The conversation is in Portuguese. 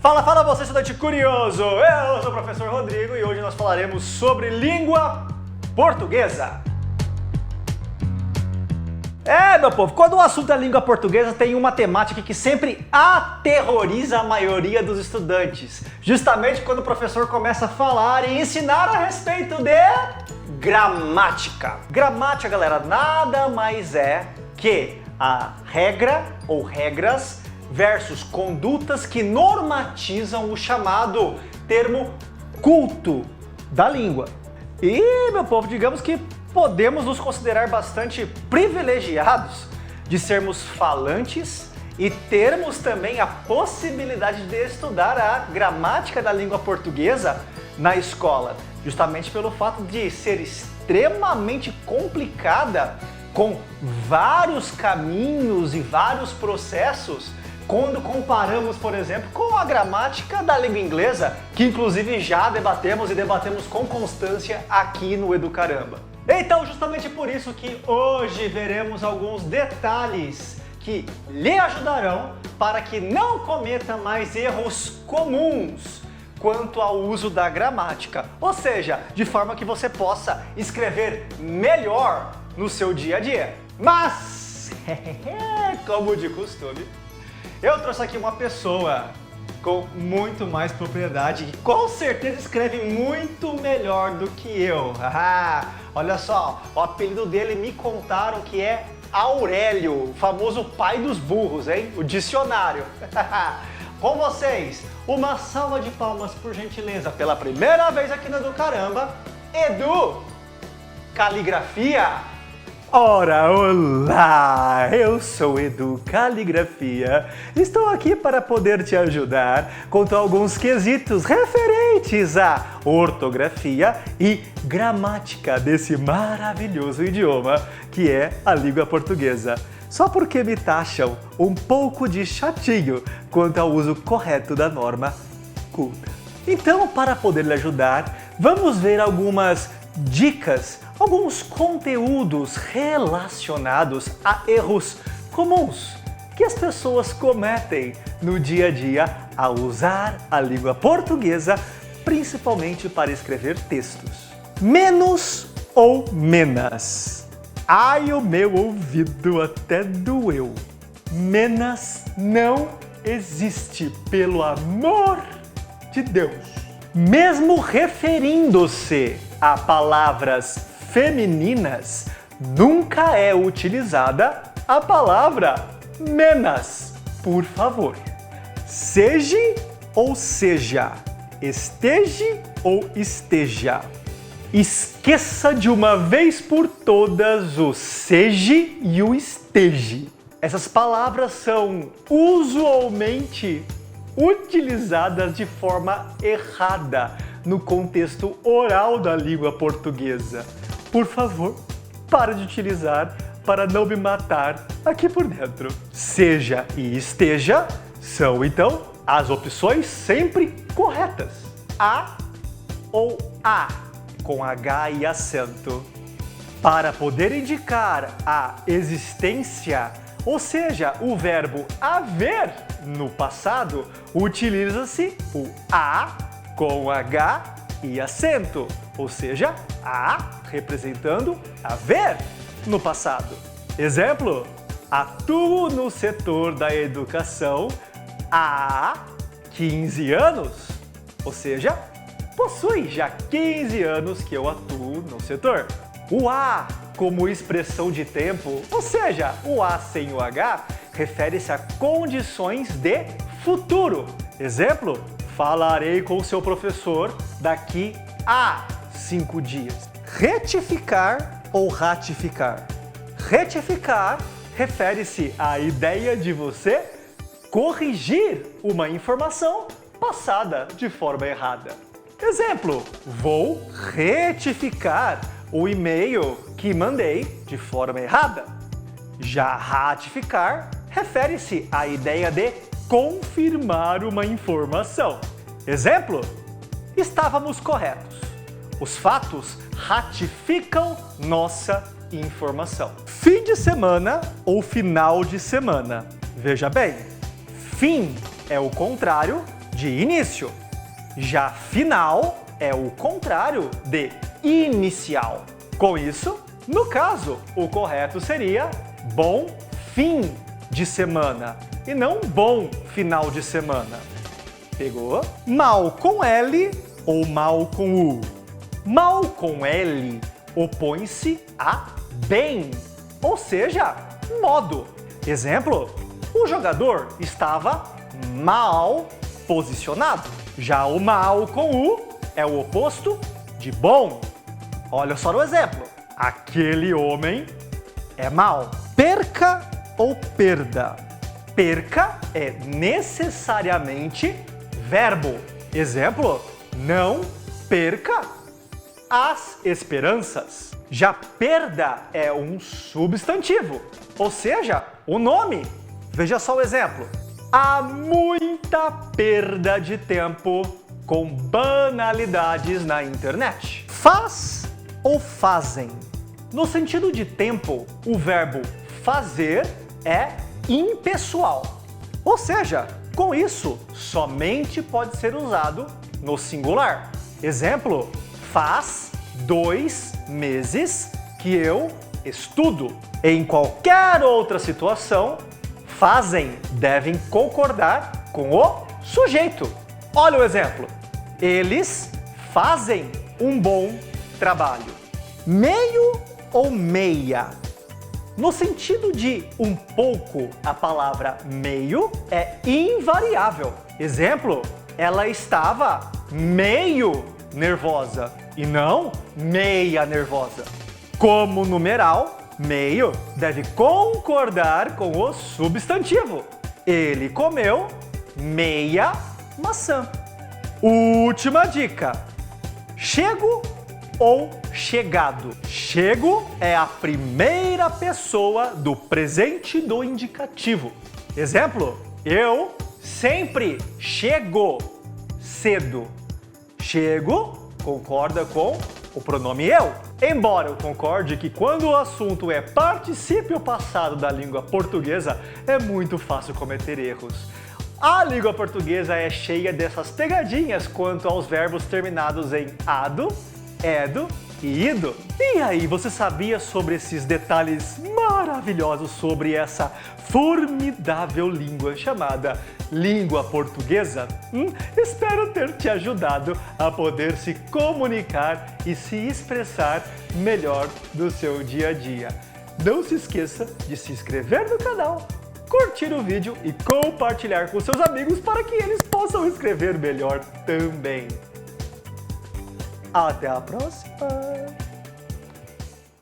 Fala, fala você, estudante curioso! Eu sou o professor Rodrigo e hoje nós falaremos sobre língua portuguesa. Meu povo, quando o assunto é língua portuguesa, tem uma temática que sempre aterroriza a maioria dos estudantes. Justamente quando o professor começa a falar e ensinar a respeito de gramática. Gramática, galera, nada mais é que a regra ou regras versus condutas que normatizam o chamado termo culto da língua. E, meu povo, digamos que podemos nos considerar bastante privilegiados de sermos falantes e termos também a possibilidade de estudar a gramática da língua portuguesa na escola, justamente pelo fato de ser extremamente complicada, com vários caminhos e vários processos, quando comparamos, por exemplo, com a gramática da língua inglesa, que inclusive já debatemos e debatemos com constância aqui no Educaramba. Então, justamente por isso que hoje veremos alguns detalhes que lhe ajudarão para que não cometa mais erros comuns quanto ao uso da gramática, ou seja, de forma que você possa escrever melhor no seu dia a dia. Mas, como de costume, eu trouxe aqui uma pessoa com muito mais propriedade e com certeza escreve muito melhor do que eu. Olha só, o apelido dele me contaram que é Aurélio, o famoso pai dos burros, hein? O dicionário. Com vocês, uma salva de palmas, por gentileza, pela primeira vez aqui no Educaramba, Edu Caligrafia. Ora, olá! Eu sou Edu Caligrafia. Estou aqui para poder te ajudar quanto a alguns quesitos referentes à ortografia e gramática desse maravilhoso idioma que é a língua portuguesa. Só porque me taxam um pouco de chatinho quanto ao uso correto da norma culta. Então, para poder lhe ajudar, vamos ver algumas dicas, alguns conteúdos relacionados a erros comuns que as pessoas cometem no dia a dia ao usar a língua portuguesa, principalmente para escrever textos. Menos ou menas? Ai, o meu ouvido até doeu. Menas não existe, pelo amor de Deus. Mesmo referindo-se a palavras femininas, nunca é utilizada a palavra menas, por favor. Seja ou seja, esteja ou esteja. Esqueça de uma vez por todas o seja e o esteja. Essas palavras são usualmente utilizadas de forma errada no contexto oral da língua portuguesa. Por favor, pare de utilizar para não me matar aqui por dentro. Seja e esteja são, então, as opções sempre corretas. A ou a, com H e acento. Para poder indicar a existência, ou seja, o verbo haver no passado, utiliza-se o a com H e acento, ou seja, a representando haver no passado. Exemplo: atuo no setor da educação há 15 anos, ou seja, possui já 15 anos que eu atuo no setor. O a como expressão de tempo, ou seja, o a sem o H, refere-se a condições de futuro. Exemplo: falarei com seu professor daqui a 5 dias. Retificar ou ratificar? Retificar refere-se à ideia de você corrigir uma informação passada de forma errada. Exemplo: vou retificar o e-mail que mandei de forma errada. Já ratificar refere-se à ideia de confirmar uma informação. Exemplo: estávamos corretos. Os fatos ratificam nossa informação. Fim de semana ou final de semana? Veja bem, fim é o contrário de início. Já final é o contrário de inicial. Com isso, no caso, o correto seria bom fim de semana e não bom final de semana. Pegou? Mal com L ou mal com U? Mal com L opõe-se a bem, ou seja, modo. Exemplo, o jogador estava mal posicionado. Já o mal com U é o oposto de bom. Olha só o exemplo. Aquele homem é mau. Perca ou perda? Perca é necessariamente verbo. Exemplo, não perca as esperanças. Já perda é um substantivo, ou seja, o nome. Veja só o exemplo. Há muita perda de tempo com banalidades na internet. Faz ou fazem? No sentido de tempo, o verbo fazer é impessoal. Ou seja, com isso, somente pode ser usado no singular. Exemplo, faz 2 meses que eu estudo. Em qualquer outra situação, fazem devem concordar com o sujeito. Olha o exemplo. Eles fazem um bom trabalho. Meio ou meia? No sentido de um pouco, a palavra meio é invariável. Exemplo, ela estava meio nervosa e não meia nervosa. Como numeral, meio deve concordar com o substantivo. Ele comeu meia maçã. Última dica. Chego ou chegado? Chego é a primeira pessoa do presente do indicativo. Exemplo, eu sempre chego cedo. Chego concorda com o pronome eu. Embora eu concorde que quando o assunto é particípio passado da língua portuguesa, é muito fácil cometer erros. A língua portuguesa é cheia dessas pegadinhas quanto aos verbos terminados em ado, edo e ido. E aí, você sabia sobre esses detalhes maravilhosos sobre essa formidável língua chamada língua portuguesa? Espero ter te ajudado a poder se comunicar e se expressar melhor no seu dia a dia. Não se esqueça de se inscrever no canal, curtir o vídeo e compartilhar com seus amigos para que eles possam escrever melhor também. Até a próxima!